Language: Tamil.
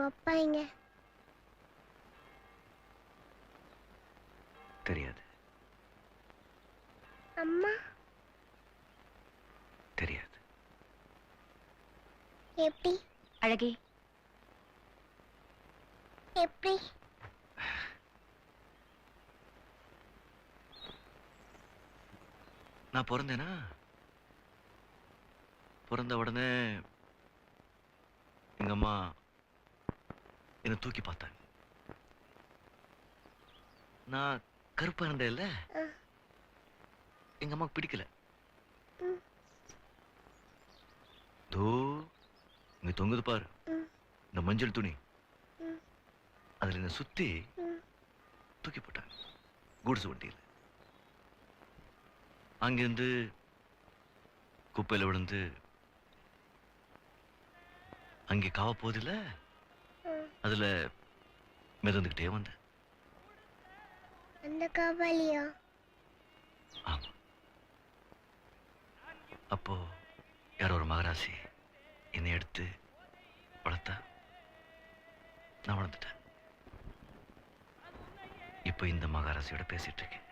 அப்பா எங்க? தெரியாது. அம்மா? தெரியாது. எப்படி? அழகி, எப்படி? நான் பிறந்தேனா, பிறந்த உடனே எங்க அம்மா என்னை தூக்கி பார்த்தாங்க. நான் கருப்பா இருந்தேன் இல்ல, எங்க அம்மாக்கு பிடிக்கல. தோ இங்க தொங்குது பாரு இந்த மஞ்சள் துணி, அதுல என்ன சுத்தி தூக்கி போட்டாங்க கூடுசு வண்டியில். அங்கிருந்து குப்பையில விழுந்து அங்கே காவ போதில்ல, அதுல மிதந்துகிட்டே வந்தேன். அந்த காவாலியா? ஆமா. அப்போ யாரோ ஒரு மகராசி என்னை எடுத்து வளர்த்தா, நான் வளர்ந்துட்டேன். இப்போ இந்த மகாராசியோட பேசிட்டு இருக்கேன்.